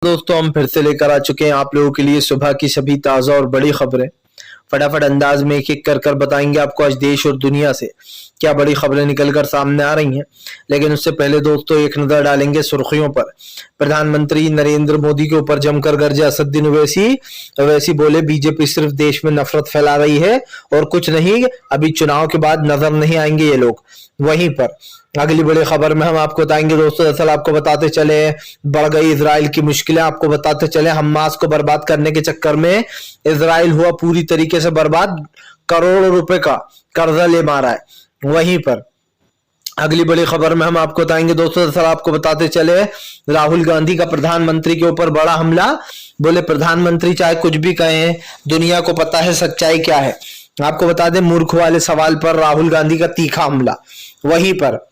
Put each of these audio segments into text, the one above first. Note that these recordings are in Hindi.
दोस्तों, हम फिर से लेकर आ चुके हैं आप लोगों के लिए सुबह की सभी ताज़ा और बड़ी खबरें। फटाफट अंदाज में एक एक कर बताएंगे आपको आज देश और दुनिया से क्या बड़ी खबरें निकलकर सामने आ रही हैं। लेकिन उससे पहले दोस्तों एक नजर डालेंगे सुर्खियों पर। प्रधानमंत्री नरेंद्र मोदी के ऊपर जमकर गरजे असदुद्दीन ओवैसी बोले बीजेपी सिर्फ देश में नफरत फैला रही है और कुछ नहीं, अभी चुनाव के बाद नजर नहीं आएंगे ये लोग। वहीं पर अगली बड़ी खबर में हम आपको बताएंगे दोस्तों, दरअसल आपको बताते चले बढ़ गई इजराइल की मुश्किलें। आपको बताते चले हमास को बर्बाद करने के चक्कर में इजराइल हुआ पूरी तरीके से बर्बाद, करोड़ों रुपए का कर्जा ले मारा है। वहीं पर अगली बड़ी खबर में हम आपको बताएंगे दोस्तों, दरअसल आपको बताते चले राहुल गांधी का प्रधानमंत्री के ऊपर बड़ा हमला। बोले प्रधानमंत्री चाहे कुछ भी कहें, दुनिया को पता है सच्चाई क्या है। आपको बता दें मूर्ख वाले सवाल पर राहुल गांधी का तीखा हमला। वहीं पर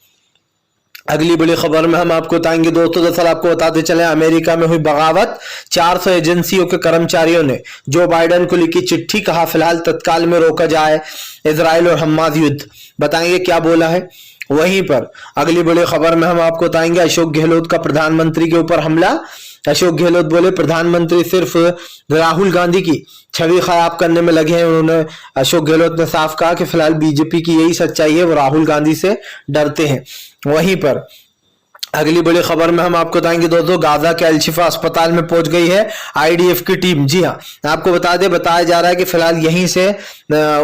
अगली बड़ी खबर में हम आपको बताएंगे दोस्तों, दरअसल आपको बताते चले अमेरिका में हुई बगावत। 400 एजेंसियों के कर्मचारियों ने जो बाइडेन को लिखी चिट्ठी, कहा फिलहाल तत्काल में रोका जाए इजराइल और हमास युद्ध। बताएंगे क्या बोला है। वहीं पर अगली बड़ी खबर में हम आपको बताएंगे अशोक गहलोत का प्रधानमंत्री के ऊपर हमला। अशोक गहलोत बोले प्रधानमंत्री सिर्फ राहुल गांधी की छवि खराब करने में लगे हैं। उन्होंने अशोक गहलोत ने साफ कहा कि फिलहाल बीजेपी की यही सच्चाई है, वो राहुल गांधी से डरते हैं। वहीं पर अगली बड़ी खबर में हम आपको बताएंगे दोस्तों, गाजा के अल-शिफा अस्पताल में पहुंच गई है आईडीएफ की टीम। जी हाँ, आपको बताया जा रहा है कि फिलहाल यहीं से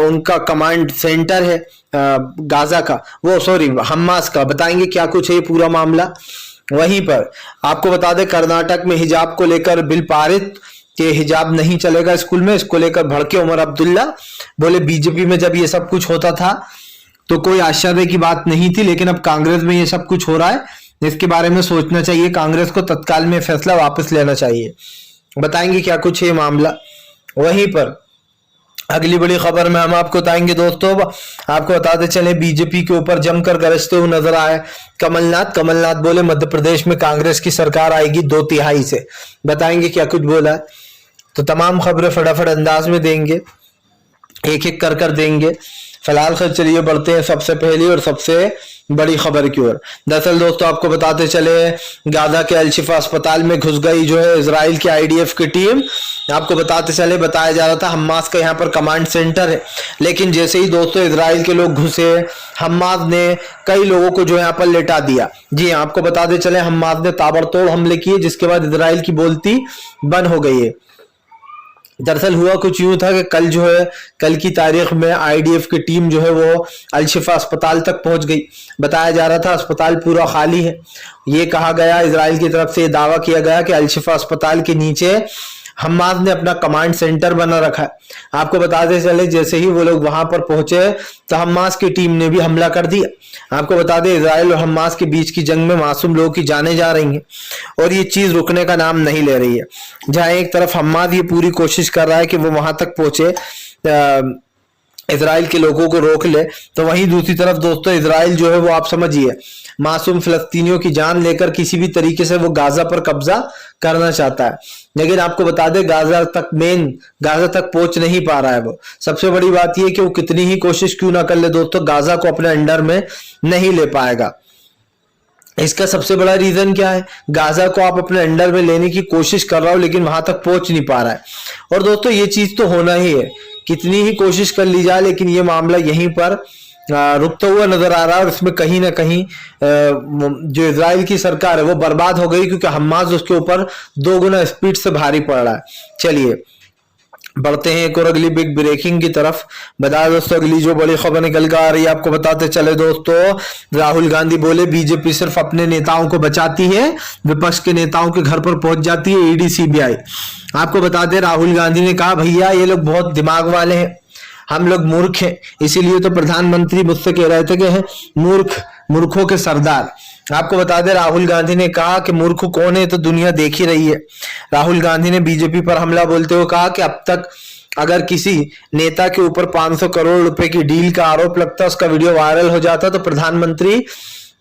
उनका कमांड सेंटर है गाजा का, हमास का। बताएंगे क्या कुछ है ये पूरा मामला। वहीं पर आपको बता दें कर्नाटक में हिजाब को लेकर बिल पारित कि हिजाब नहीं चलेगा स्कूल में। इसको लेकर भड़के उमर अब्दुल्ला, बोले बीजेपी में जब ये सब कुछ होता था तो कोई आश्चर्य की बात नहीं थी, लेकिन अब कांग्रेस में ये सब कुछ हो रहा है, इसके बारे में सोचना चाहिए, कांग्रेस को तत्काल में फैसला वापस लेना चाहिए। बताएंगे क्या कुछ है मामला। वहीं पर अगली बड़ी खबर में हम आपको बताएंगे दोस्तों, आपको बताते चले बीजेपी के ऊपर जमकर गरजते हुए नजर आए कमलनाथ बोले मध्य प्रदेश में कांग्रेस की सरकार आएगी 2/3 से। बताएंगे क्या कुछ बोला है। तो तमाम खबरें फटाफट अंदाज में देंगे, एक एक कर देंगे। फिलहाल चलिए बढ़ते हैं सबसे पहली और सबसे बड़ी खबर की ओर। दरअसल दोस्तों आपको बताते चले गाजा के अल-शिफा अस्पताल में घुस गई जो है इजराइल की आईडीएफ की टीम। आपको बताते चले बताया जा रहा था हमास का यहाँ पर कमांड सेंटर है, लेकिन जैसे ही दोस्तों इजराइल के लोग घुसे, हमास ने कई लोगों को जो यहाँ पर लेटा दिया। जी हाँ, आपको बताते चले हमास ने ताबड़तोड़ हमले किए, जिसके बाद इजराइल की बोलती बंद हो गई है। दरअसल हुआ कुछ यूं था कि कल की तारीख में आईडीएफ की टीम जो है वो अल-शिफा अस्पताल तक पहुंच गई। बताया जा रहा था अस्पताल पूरा खाली है। ये कहा गया, इजराइल की तरफ से दावा किया गया कि अल-शिफा अस्पताल के नीचे हमास ने अपना कमांड सेंटर बना रखा है। आपको बताते चले जैसे ही वो लोग वहां पर पहुंचे तो हमास की टीम ने भी हमला कर दिया। आपको बता दें इजराइल और हमास के बीच की जंग में मासूम लोगों की जानें जा रही हैं और ये चीज रुकने का नाम नहीं ले रही है। जहां एक तरफ हमास ये पूरी कोशिश कर रहा है कि वो वहां तक पहुंचे, इजराइल के लोगों को रोक ले, तो वहीं दूसरी तरफ दोस्तों इजराइल जो है वो आप समझिए मासूम फिलिस्तीनियों की जान लेकर किसी भी तरीके से वो गाजा पर कब्जा करना चाहता है। लेकिन आपको बता दें गाजा तक पहुंच नहीं पा रहा है। वो सबसे बड़ी बात यह कि वो कितनी ही कोशिश क्यों ना कर ले दोस्तों, गाजा को अपने अंडर में नहीं ले पाएगा। इसका सबसे बड़ा रीजन क्या है, गाजा को आप अपने अंडर में लेने की कोशिश कर रहा हो लेकिन वहां तक पहुंच नहीं पा रहा है। और दोस्तों ये चीज तो होना ही है, कितनी ही कोशिश कर ली जाए लेकिन ये मामला यहीं पर रुकता हुआ नजर आ रहा है। और इसमें कहीं ना कहीं जो इजराइल की सरकार है वो बर्बाद हो गई, क्योंकि हमास उसके ऊपर 2 गुना स्पीड से भारी पड़ रहा है। चलिए बढ़ते हैं एक और अगली बिग ब्रेकिंग की तरफ। बता दोस्तों अगली जो बड़ी खबर निकल कर आ रही है, आपको बताते चले दोस्तों राहुल गांधी बोले बीजेपी सिर्फ अपने नेताओं को बचाती है, विपक्ष के नेताओं के घर पर पहुंच जाती है ईडी सीबीआई। आपको बता दें राहुल गांधी ने कहा भैया ये लोग बहुत दिमाग वाले हैं, हम लोग मूर्ख हैं, इसीलिए तो प्रधानमंत्री मुझसे कह रहे थे कि मूर्खों के सरदार। आपको बता दें राहुल गांधी ने कहा कि मूर्ख कौन है तो दुनिया देख ही रही है। राहुल गांधी ने बीजेपी पर हमला बोलते हुए कहा कि अब तक अगर किसी नेता के ऊपर 500 करोड़ रुपए की डील का आरोप लगता, उसका वीडियो वायरल हो जाता तो प्रधानमंत्री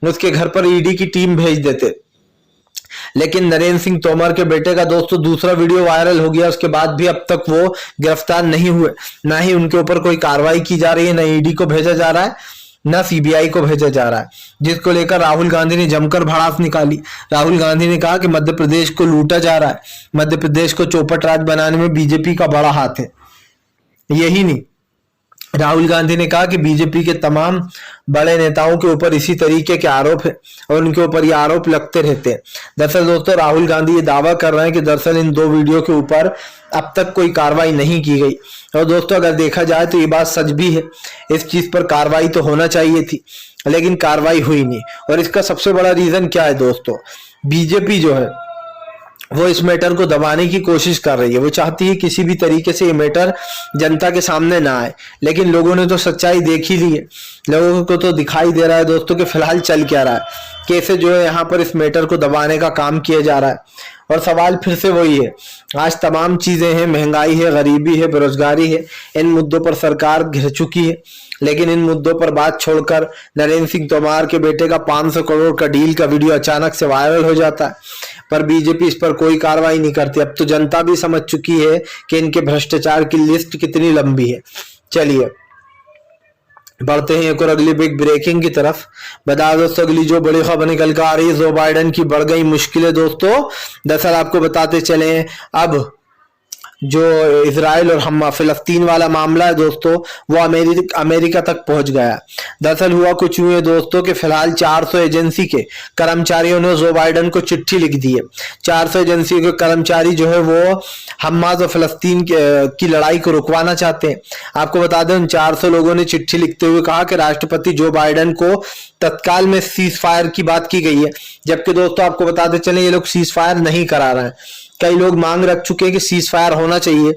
उसके घर पर ईडी की टीम भेज देते। लेकिन नरेंद्र सिंह तोमर के बेटे का दोस्तों दूसरा वीडियो वायरल हो गया, उसके बाद भी अब तक वो गिरफ्तार नहीं हुए, ना ही उनके ऊपर कोई कार्रवाई की जा रही है, ना ईडी को भेजा जा रहा है। न सीबीआई को भेजा जा रहा है, जिसको लेकर राहुल गांधी ने जमकर भड़ास निकाली। राहुल गांधी ने कहा कि मध्य प्रदेश को लूटा जा रहा है, मध्य प्रदेश को चौपट राज बनाने में बीजेपी का बड़ा हाथ है। यही नहीं, राहुल गांधी ने कहा कि बीजेपी के तमाम बड़े नेताओं के ऊपर इसी तरीके के आरोप है और उनके ऊपर ये आरोप लगते रहते हैं। दरअसल दोस्तों राहुल गांधी ये दावा कर रहे हैं कि दरअसल इन 2 वीडियो के ऊपर अब तक कोई कार्रवाई नहीं की गई। और दोस्तों अगर देखा जाए तो ये बात सच भी है, इस चीज पर कार्रवाई तो होना चाहिए थी, लेकिन कार्रवाई हुई नहीं। और इसका सबसे बड़ा रीजन क्या है दोस्तों, बीजेपी जो है वो इस मैटर को दबाने की कोशिश कर रही है। वो चाहती है किसी भी तरीके से ये मैटर जनता के सामने ना आए, लेकिन लोगों ने तो सच्चाई देख ही ली है। लोगों को तो दिखाई दे रहा है दोस्तों कि फिलहाल चल क्या रहा है, कैसे जो है यहाँ पर इस मैटर को दबाने का काम किया जा रहा है। और सवाल फिर से वही है, आज तमाम चीजें हैं, महंगाई है, गरीबी है, बेरोजगारी है, इन मुद्दों पर सरकार घिर चुकी है, लेकिन इन मुद्दों पर बात छोड़कर नरेंद्र सिंह तोमर के बेटे का 500 करोड़ का डील का वीडियो अचानक से वायरल हो जाता है, पर बीजेपी इस पर कोई कार्रवाई नहीं करती। अब तो जनता भी समझ चुकी है कि इनके भ्रष्टाचार की लिस्ट कितनी लंबी है। चलिए बढ़ते हैं एक और अगली बिग ब्रेकिंग की तरफ। बता दोस्तों अगली जो बड़ी खबर निकल कर आ रही है, जो बाइडेन की बढ़ गई मुश्किलें दोस्तों। दरअसल आपको बताते चले, अब जो इजराइल और हम फिलिस्तीन वाला मामला है दोस्तों, वो अमेरिका तक पहुंच गया। दरअसल हुआ कुछ यूं है दोस्तों कि फिलहाल 400 एजेंसी के कर्मचारियों ने जो बाइडेन को चिट्ठी लिख दी है। 400 एजेंसी के कर्मचारी जो है वो हमास और फिलिस्तीन की लड़ाई को रुकवाना चाहते हैं। आपको बता दें, उन 400 लोगों ने चिट्ठी लिखते हुए कहा कि राष्ट्रपति जो बाइडेन को तत्काल में सीज फायर की बात की गई है, जबकि दोस्तों आपको बताते चले ये लोग सीज फायर नहीं करा रहे हैं। कई लोग मांग रख चुके हैं कि सीज फायर होना चाहिए,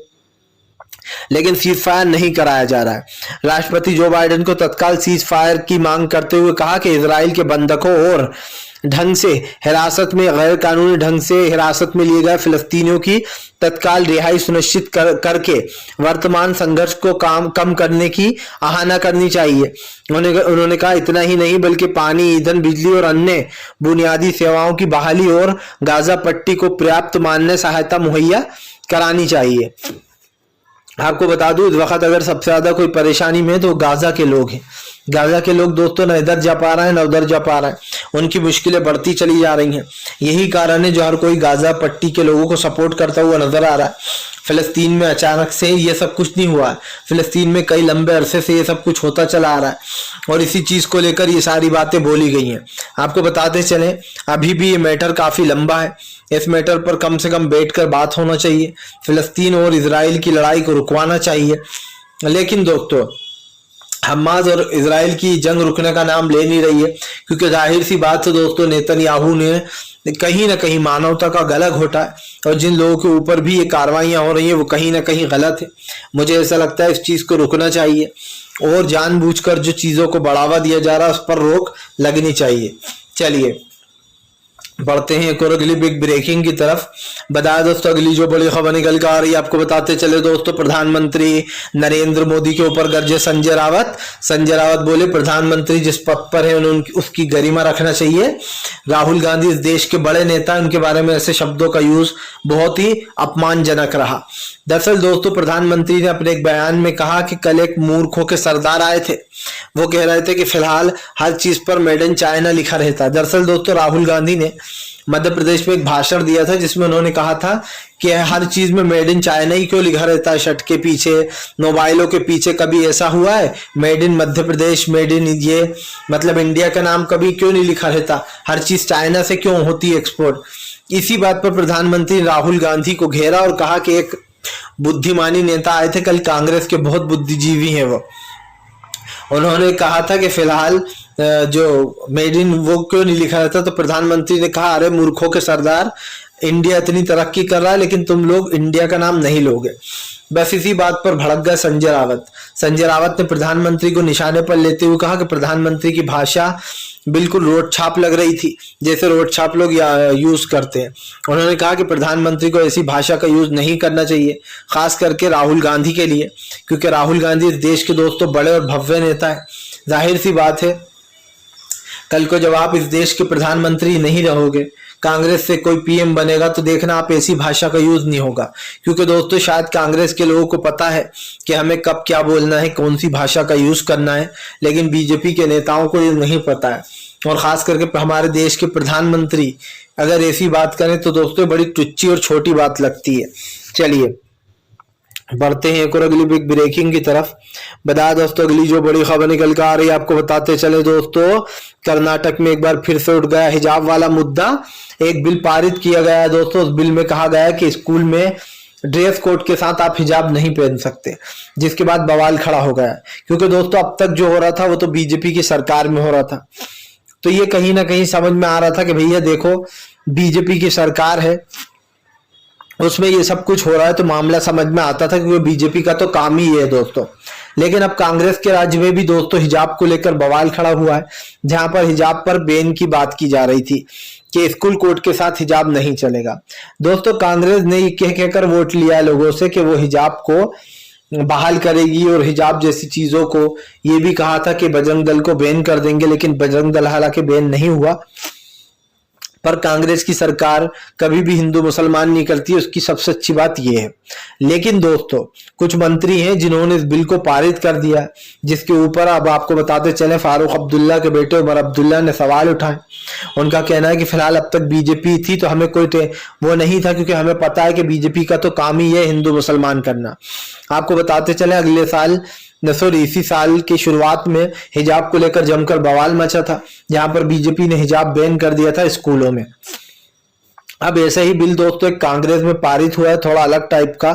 लेकिन सीज फायर नहीं कराया जा रहा है। राष्ट्रपति जो बाइडेन को तत्काल सीज फायर की मांग करते हुए कहा कि इजराइल के बंधकों और ढंग से हिरासत में गैर कानूनी ढंग से हिरासत में लिए गए फिलिस्तीनियों की तत्काल रिहाई सुनिश्चित करके वर्तमान संघर्ष को कम करने की आह्वान करनी चाहिए। उन्होंने कहा इतना ही नहीं बल्कि पानी, ईंधन, बिजली और अन्य बुनियादी सेवाओं की बहाली और गाजा पट्टी को पर्याप्त मान्य सहायता मुहैया करानी चाहिए। आपको बता दूं, इस वक्त अगर सबसे ज्यादा कोई परेशानी में तो गाजा के लोग हैं। गाजा के लोग दोस्तों न इधर जा पा रहे हैं न उधर जा पा रहे हैं, उनकी मुश्किलें बढ़ती चली जा रही हैं। यही कारण है जो हर कोई गाजा पट्टी के लोगों को सपोर्ट करता हुआ नजर आ रहा है। फिलिस्तीन में अचानक से ये सब कुछ नहीं हुआ है, फिलिस्तीन में कई लंबे अरसे से ये सब कुछ होता चला आ रहा है और इसी चीज को लेकर ये सारी बातें बोली गई हैं। आपको बताते चलें, अभी भी ये मैटर काफी लंबा है, इस मैटर पर कम से कम बैठकर बात होना चाहिए। फिलिस्तीन और इजराइल की लड़ाई को रुकवाना चाहिए, लेकिन दोस्तों हमास और इजराइल की जंग रुकने का नाम ले नहीं रही है, क्योंकि जाहिर सी बात है दोस्तों, नेतन्याहू ने कहीं ना कहीं मानवता का गला घोटा है और जिन लोगों के ऊपर भी ये कार्रवाइयां हो रही हैं वो कहीं ना कहीं गलत है। मुझे ऐसा लगता है इस चीज को रुकना चाहिए और जानबूझकर जो चीजों को बढ़ावा दिया जा रहा है उस पर रोक लगनी चाहिए। चलिए बढ़ते हैं एक और अगली बिग ब्रेकिंग की तरफ। बताया दोस्तों अगली जो बड़ी खबर निकल कर आ रही है, आपको बताते चले दोस्तों, प्रधानमंत्री नरेंद्र मोदी के ऊपर गरजे संजय रावत। संजय रावत बोले प्रधानमंत्री जिस पद पर है उन्हें उसकी गरिमा रखना चाहिए। राहुल गांधी इस देश के बड़े नेता, उनके बारे में ऐसे शब्दों का यूज बहुत ही अपमानजनक रहा। दरअसल दोस्तों प्रधानमंत्री ने अपने एक बयान में कहा कि कल एक मूर्खों के सरदार आए थे, वो कह रहे थे कि फिलहाल हर चीज पर मेड इन चाइना लिखा रहता है। दरअसल दोस्तों राहुल गांधी ने मध्य प्रदेश में एक भाषण दिया था जिसमें उन्होंने कहा था कि हर चीज में मेड इन चाइना ही क्यों लिखा रहता है, शर्ट के पीछे, मोबाइलों के पीछे कभी ऐसा हुआ है made in Madhya Pradesh, made in ये मतलब इंडिया का नाम कभी क्यों नहीं लिखा रहता, हर चीज चाइना से क्यों होती है एक्सपोर्ट। इसी बात पर प्रधानमंत्री राहुल गांधी को घेरा और कहा कि एक बुद्धिमानी नेता आए थे कल, कांग्रेस के बहुत बुद्धिजीवी हैं वो, उन्होंने कहा था कि फिलहाल जो मेड इन वो क्यों नहीं लिखा रहता। तो प्रधानमंत्री ने कहा अरे मूर्खों के सरदार, इंडिया इतनी तरक्की कर रहा है लेकिन तुम लोग इंडिया का नाम नहीं लोगे। बस इसी बात पर भड़क गए संजय रावत। संजय रावत ने प्रधानमंत्री को निशाने पर लेते हुए कहा कि प्रधानमंत्री की भाषा बिल्कुल रोड छाप लग रही थी, जैसे रोड छाप लोग यूज करते हैं। उन्होंने कहा कि प्रधानमंत्री को ऐसी भाषा का यूज नहीं करना चाहिए, खास करके राहुल गांधी के लिए, क्योंकि राहुल गांधी इस देश के दोस्तों बड़े और भव्य नेता है। जाहिर सी बात है कल को जब आप इस देश के प्रधानमंत्री नहीं रहोगे, कांग्रेस से कोई पीएम बनेगा तो देखना आप ऐसी भाषा का यूज नहीं होगा, क्योंकि दोस्तों शायद कांग्रेस के लोगों को पता है कि हमें कब क्या बोलना है, कौन सी भाषा का यूज करना है, लेकिन बीजेपी के नेताओं को ये नहीं पता है। और खास करके हमारे देश के प्रधानमंत्री अगर ऐसी बात करें तो दोस्तों बड़ी तुच्छी और छोटी बात लगती है। चलिए बढ़ते हैं एक और अगली बिग ब्रेकिंग की तरफ। बता दोस्तों अगली जो बड़ी खबर निकल कर आ रही है आपको बताते चले दोस्तों, कर्नाटक में एक बार फिर से उठ गया हिजाब वाला मुद्दा। एक बिल पारित किया गया है दोस्तों, उस बिल में कहा गया है कि स्कूल में ड्रेस कोड के साथ आप हिजाब नहीं पहन सकते, जिसके बाद बवाल खड़ा हो गया। क्योंकि दोस्तों अब तक जो हो रहा था वो तो बीजेपी की सरकार में हो रहा था, तो ये कहीं ना कहीं समझ में आ रहा था कि भैया देखो बीजेपी की सरकार है, उसमें ये सब कुछ हो रहा है, तो मामला समझ में आता था क्योंकि बीजेपी का तो काम ही है दोस्तों। लेकिन अब कांग्रेस के राज्य में भी दोस्तों हिजाब को लेकर बवाल खड़ा हुआ है, जहां पर हिजाब पर बैन की बात की जा रही थी कि स्कूल कोड के साथ हिजाब नहीं चलेगा। दोस्तों कांग्रेस ने ये कह कहकर वोट लिया है लोगों से कि वो हिजाब को बहाल करेगी और हिजाब जैसी चीजों को, ये भी कहा था कि बजरंग दल को बैन कर देंगे, लेकिन बजरंग दल हालांकि बैन नहीं हुआ। पर कांग्रेस की सरकार कभी भी हिंदू मुसलमान नहीं करती, उसकी सबसे अच्छी बात यह है। लेकिन दोस्तों कुछ मंत्री हैं जिन्होंने इस बिल को पारित कर दिया, जिसके ऊपर अब आपको बताते चले फारूक अब्दुल्ला के बेटे उमर अब्दुल्ला ने सवाल उठाए। उनका कहना है कि फिलहाल अब तक बीजेपी थी तो हमें कोई वो नहीं था, क्योंकि हमें पता है कि बीजेपी का तो काम ही है हिंदू मुसलमान करना। आपको बताते चले अगले साल इसी साल की शुरुआत में हिजाब को लेकर जमकर बवाल मचा था, जहां पर बीजेपी ने हिजाब बैन कर दिया था स्कूलों में। अब ऐसा ही बिल दोस्तों एक कांग्रेस में पारित हुआ है, थोड़ा अलग टाइप का,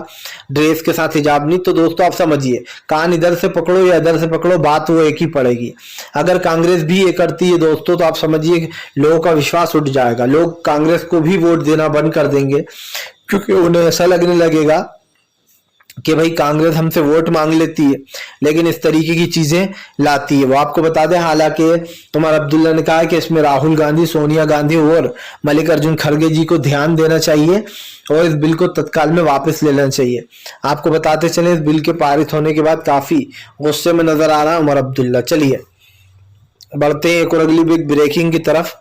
ड्रेस के साथ हिजाब नहीं। तो दोस्तों आप समझिए, कान इधर से पकड़ो या इधर से पकड़ो, बात वो एक ही पड़ेगी। अगर कांग्रेस भी ये करती है दोस्तों तो आप समझिए लोगों का विश्वास उठ जाएगा, लोग कांग्रेस को भी वोट देना बंद कर देंगे, क्योंकि उन्हें ऐसा लगने लगेगा कि भाई कांग्रेस हमसे वोट मांग लेती है लेकिन इस तरीके की चीजें लाती है। वो आपको बता दें हालांकि उमर अब्दुल्ला ने कहा कि इसमें राहुल गांधी, सोनिया गांधी और मल्लिकार्जुन खड़गे जी को ध्यान देना चाहिए और इस बिल को तत्काल में वापस ले लेना चाहिए। आपको बताते चले इस बिल के पारित होने के बाद काफी गुस्से में नजर आ रहा है उमर अब्दुल्ला। चलिए बढ़ते हैं एक और अगली बिग ब्रेकिंग की तरफ।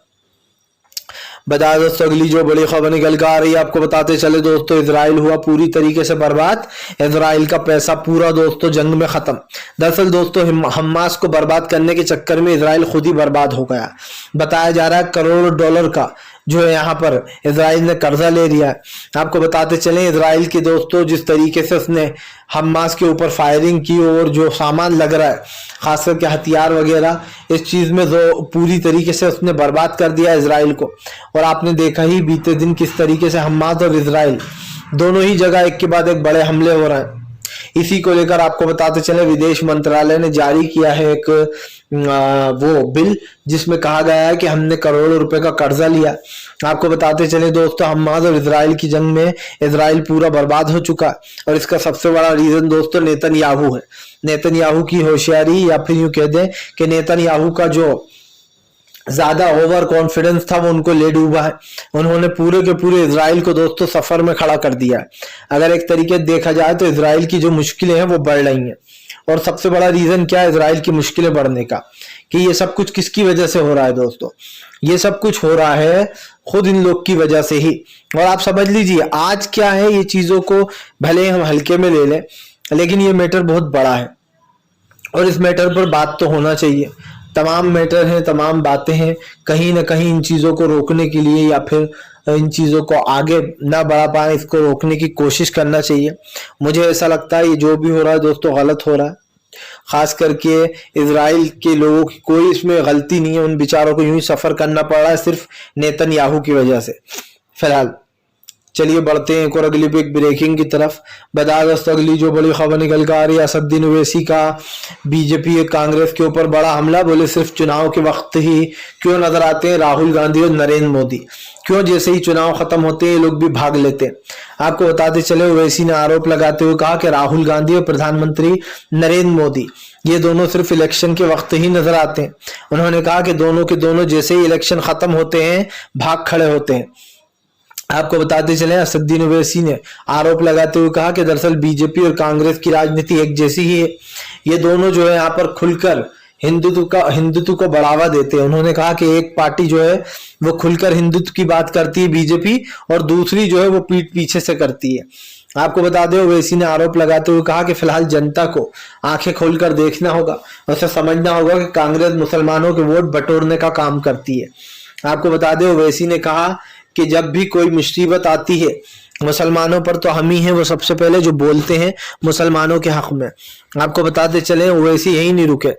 बता दोस्तों अगली जो बड़ी खबर निकल कर आ रही है आपको बताते चले दोस्तों, इजराइल हुआ पूरी तरीके से बर्बाद। इजराइल का पैसा पूरा दोस्तों जंग में खत्म। दरअसल दोस्तों हमास को बर्बाद करने के चक्कर में इजराइल खुद ही बर्बाद हो गया। बताया जा रहा है करोड़ों डॉलर का जो है यहाँ पर इजराइल ने कर्जा ले लिया है। आपको बताते चले इजराइल के दोस्तों जिस तरीके से उसने हमास के ऊपर फायरिंग की और जो सामान लग रहा है खास करके हथियार वगैरह, इस चीज में जो पूरी तरीके से उसने बर्बाद कर दिया इजराइल को। और आपने देखा ही बीते दिन किस तरीके से हमास और इजराइल दोनों ही जगह एक के बाद एक बड़े हमले हो रहे हैं। इसी को लेकर आपको बताते चले विदेश मंत्रालय ने जारी किया है एक वो बिल जिसमें कहा गया है कि हमने करोड़ों रुपए का कर्जा लिया। आपको बताते चले दोस्तों हमास और इजराइल की जंग में इजराइल पूरा बर्बाद हो चुका और इसका सबसे बड़ा रीजन दोस्तों नेतन्याहू है। नेतन्याहू की होशियारी, या फिर यूं कह दें कि नेतन्याहू का जो ज्यादा ओवर कॉन्फिडेंस था वो उनको ले डूबा है। उन्होंने पूरे के पूरे इजराइल को दोस्तों सफर में खड़ा कर दिया है। अगर एक तरीके से देखा जाए तो इजराइल की जो मुश्किलें हैं वो बढ़ रही हैं। और सबसे बड़ा रीजन क्या है इजराइल की मुश्किलें बढ़ने का, कि ये सब कुछ किसकी वजह से हो रहा है दोस्तों? ये सब कुछ हो रहा है खुद इन लोग की वजह से ही। और आप समझ लीजिए आज क्या है, ये चीजों को भले हम हल्के में ले लें लेकिन ये मैटर बहुत बड़ा है और इस मैटर पर बात तो होना चाहिए। तमाम मैटर हैं, तमाम बातें हैं, कहीं ना कहीं इन चीजों को रोकने के लिए या फिर इन चीजों को आगे ना बढ़ा पाए इसको रोकने की कोशिश करना चाहिए। मुझे ऐसा लगता है ये जो भी हो रहा है दोस्तों गलत हो रहा है। खास करके इजराइल के लोगों की कोई इसमें गलती नहीं है, उन बेचारों को यूं ही सफर करना पड़ रहा है सिर्फ नेतन्याहू की वजह से। फिलहाल चलिए बढ़ते हैं एक और अगली बिग ब्रेकिंग की तरफ। बता दोस्तों अगली जो बड़ी खबर निकल कर आ रही है असदुद्दीन ओवैसी का बीजेपी और कांग्रेस के ऊपर बड़ा हमला। बोले सिर्फ चुनाव के वक्त ही क्यों नजर आते हैं राहुल गांधी और नरेंद्र मोदी, क्यों जैसे ही चुनाव खत्म होते हैं ये लोग भी भाग लेते हैं। आपको बताते चले ओवैसी ने आरोप लगाते हुए कहा कि राहुल गांधी और प्रधानमंत्री नरेंद्र मोदी ये दोनों सिर्फ इलेक्शन के वक्त ही नजर आते हैं। उन्होंने कहा कि दोनों के दोनों जैसे ही इलेक्शन खत्म होते हैं भाग खड़े होते हैं। आपको बताते चले असदुद्दीन ओवैसी ने आरोप लगाते हुए कहा कि दरअसल बीजेपी और कांग्रेस की राजनीति एक जैसी ही है। ये दोनों जो है यहाँ पर खुलकर हिंदुत्व को बढ़ावा देते हैं। उन्होंने कहा कि एक पार्टी जो है वो खुलकर हिंदुत्व की बात करती है बीजेपी, और दूसरी जो है वो पीठ पीछे से करती है। आपको बता दें, ओवैसी ने आरोप लगाते हुए कहा कि फिलहाल जनता को आंखें खोलकर देखना होगा, उसे समझना होगा कि कांग्रेस मुसलमानों के वोट बटोरने का काम करती है। आपको बता दें, ओवैसी ने कहा कि जब भी कोई मुसीबत आती है मुसलमानों पर, तो हम ही हैं वो सबसे पहले जो बोलते हैं मुसलमानों के हक में। आपको बताते चले, ओवैसी यही नहीं रुके,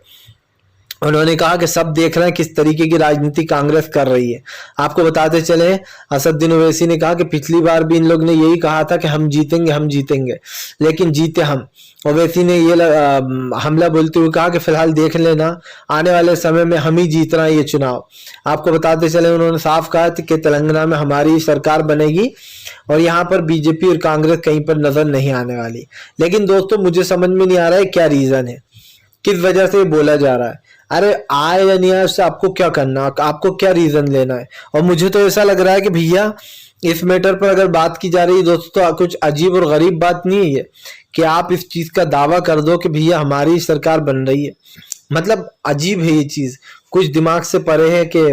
उन्होंने कहा कि सब देख रहे हैं किस तरीके की राजनीति कांग्रेस कर रही है। आपको बताते चले, असदुद्दीन ओवैसी ने कहा कि पिछली बार भी इन लोग ने यही कहा था कि हम जीतेंगे, लेकिन जीते हम। ओवैसी ने ये हमला बोलते हुए कहा कि फिलहाल देख लेना, आने वाले समय में हम ही जीत रहे हैं ये चुनाव। आपको बताते चले, उन्होंने साफ कहा कि तेलंगाना में हमारी सरकार बनेगी और यहाँ पर बीजेपी और कांग्रेस कहीं पर नजर नहीं आने वाली। लेकिन दोस्तों, मुझे समझ में नहीं आ रहा है क्या रीजन है, किस वजह से बोला जा रहा है। अरे आए या नहीं आए उससे आपको क्या करना, आपको क्या रीजन लेना है। और मुझे तो ऐसा लग रहा है कि भैया इस मैटर पर अगर बात की जा रही है दोस्तों, तो कुछ अजीब और गरीब बात नहीं है कि आप इस चीज का दावा कर दो कि भैया हमारी सरकार बन रही है। मतलब अजीब है ये चीज, कुछ दिमाग से परे है कि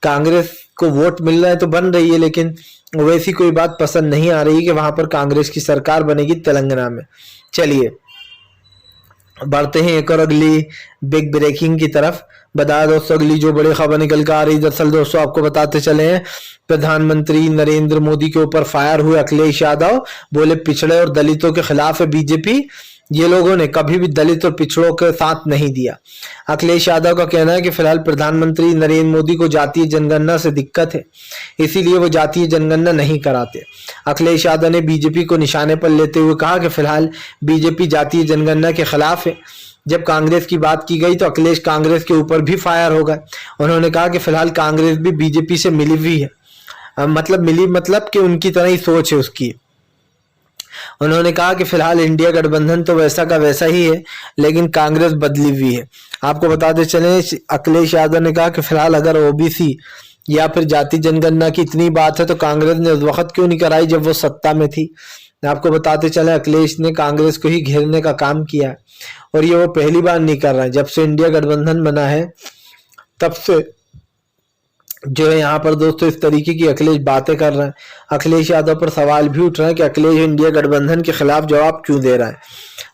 कांग्रेस को वोट मिल रहा है तो बन रही है, लेकिन वैसी कोई बात पसंद नहीं आ रही कि वहां पर कांग्रेस की सरकार बनेगी तेलंगाना में। चलिए बढ़ते हैं एक और अगली बिग ब्रेकिंग की तरफ। बता दोस्तों, अगली जो बड़ी खबर निकल कर आ रही, दरअसल दोस्तों आपको बताते चले हैं, प्रधानमंत्री नरेंद्र मोदी के ऊपर फायर हुए अखिलेश यादव, बोले पिछड़े और दलितों के खिलाफ है बीजेपी, ये लोगों ने कभी भी दलित और पिछड़ों के साथ नहीं दिया। अखिलेश यादव का कहना है कि फिलहाल प्रधानमंत्री नरेंद्र मोदी को जातीय जनगणना से दिक्कत है, इसीलिए वो जातीय जनगणना नहीं कराते। अखिलेश यादव ने बीजेपी को निशाने पर लेते हुए कहा कि फिलहाल बीजेपी जातीय जनगणना के खिलाफ है। जब कांग्रेस की बात की गई तो अखिलेश कांग्रेस के ऊपर भी फायर हो गए। उन्होंने कहा कि फिलहाल कांग्रेस भी बीजेपी से मिली हुई है, मतलब कि उनकी तरह ही सोच है उसकी। उन्होंने कहा कि फिलहाल इंडिया गठबंधन तो वैसा का वैसा ही है, लेकिन कांग्रेस बदली हुई है। आपको बताते चले, अखिलेश यादव ने कहा कि फिलहाल अगर ओबीसी या फिर जाति जनगणना की इतनी बात है तो कांग्रेस ने उस वक्त क्यों नहीं कराई जब वो सत्ता में थी। आपको बताते चले, अखिलेश ने कांग्रेस को ही घेरने का काम किया है, और ये वो पहली बार नहीं कर रहा है। जब से इंडिया गठबंधन बना है तब से जो है यहाँ पर दोस्तों इस तरीके की अखिलेश बातें कर रहे हैं। अखिलेश यादव पर सवाल भी उठ रहा है कि अखिलेश इंडिया गठबंधन के खिलाफ जवाब क्यों दे रहा है।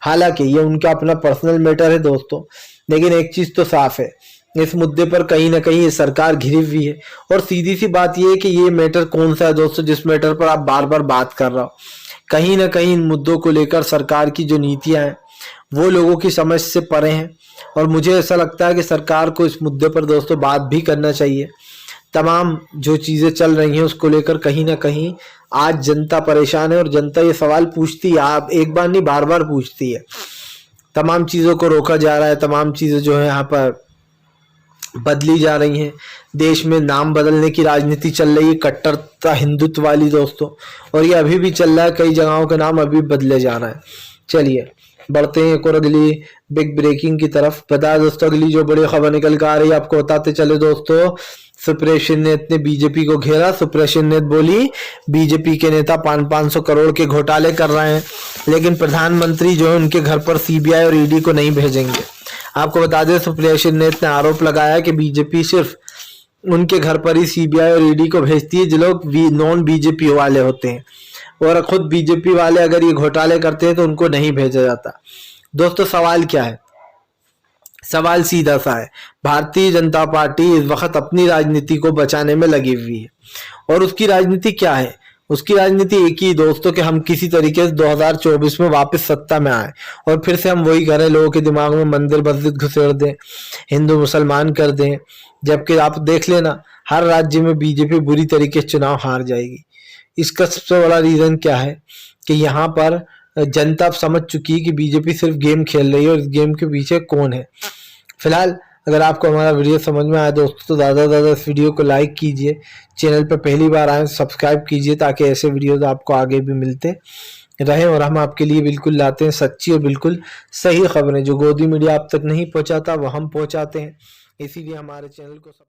हालांकि ये उनका अपना पर्सनल मैटर है दोस्तों, लेकिन एक चीज तो साफ है, इस मुद्दे पर कहीं ना कहीं ये सरकार घिरी हुई है। और सीधी सी बात ये है कि ये मैटर कौन सा है दोस्तों जिस मैटर पर आप बार बार बात कर रहे हो। कहीं ना कहीं इन मुद्दों को लेकर सरकार की जो नीतियां हैं वो लोगों की समझ से परे हैं, और मुझे ऐसा लगता है कि सरकार को इस मुद्दे पर दोस्तों बात भी करना चाहिए। तमाम जो चीजें चल रही हैं उसको लेकर कहीं ना कहीं आज जनता परेशान है, और जनता ये सवाल पूछती है, आप एक बार नहीं बार बार पूछती है। तमाम चीजों को रोका जा रहा है, तमाम चीजें जो है यहाँ पर बदली जा रही हैं। देश में नाम बदलने की राजनीति चल रही है, कट्टरता हिंदुत्व वाली दोस्तों, और ये अभी भी चल रहा है। कई जगहों के नाम अभी बदले जा रहा है। चलिए बढ़ते हैं एक और अगली बिग ब्रेकिंग की तरफ। बता दोस्तों, अगली जो बड़ी खबर निकल कर आ रही है आपको बताते चले दोस्तों, सुप्रेशन नेत ने बीजेपी को घेरा। सुप्रेशन नेत बोली बीजेपी के नेता 500 करोड़ के घोटाले कर रहे हैं, लेकिन प्रधानमंत्री जो है उनके घर पर सीबीआई और ईडी को नहीं भेजेंगे। आपको बता दें, सुप्रेशन नेत ने आरोप लगाया कि बीजेपी सिर्फ उनके घर पर ही सीबीआई और ईडी को भेजती है जो लोग नॉन बीजेपी वाले होते हैं, और खुद बीजेपी वाले अगर ये घोटाले करते हैं तो उनको नहीं भेजा जाता। दोस्तों सवाल क्या है, सवाल सीधा सा है, भारतीय जनता पार्टी इस वक्त अपनी राजनीति को बचाने में लगी हुई है, और उसकी राजनीति क्या है, उसकी राजनीति एक ही दोस्तों कि हम किसी तरीके से 2024 में वापस सत्ता में आए और फिर से हम वही करें, लोगों के दिमाग में मंदिर मस्जिद घुसेड़ दें, हिंदू मुसलमान कर दें। जबकि आप देख लेना हर राज्य में बीजेपी बुरी तरीके से चुनाव हार जाएगी। इसका सबसे बड़ा रीजन क्या है कि यहाँ पर जनता अब समझ चुकी है कि बीजेपी सिर्फ गेम खेल रही है, और इस गेम के पीछे कौन है। फिलहाल अगर आपको हमारा वीडियो समझ में आया दोस्तों तो ज़्यादा इस वीडियो को लाइक कीजिए, चैनल पर पहली बार आए सब्सक्राइब कीजिए, ताकि ऐसे वीडियोस आपको आगे भी मिलते रहे, और हम आपके लिए बिल्कुल लाते हैं सच्ची और बिल्कुल सही खबरें जो गोदी मीडिया आप तक नहीं पहुंचाता वो हम पहुंचाते हैं। इसीलिए हमारे चैनल को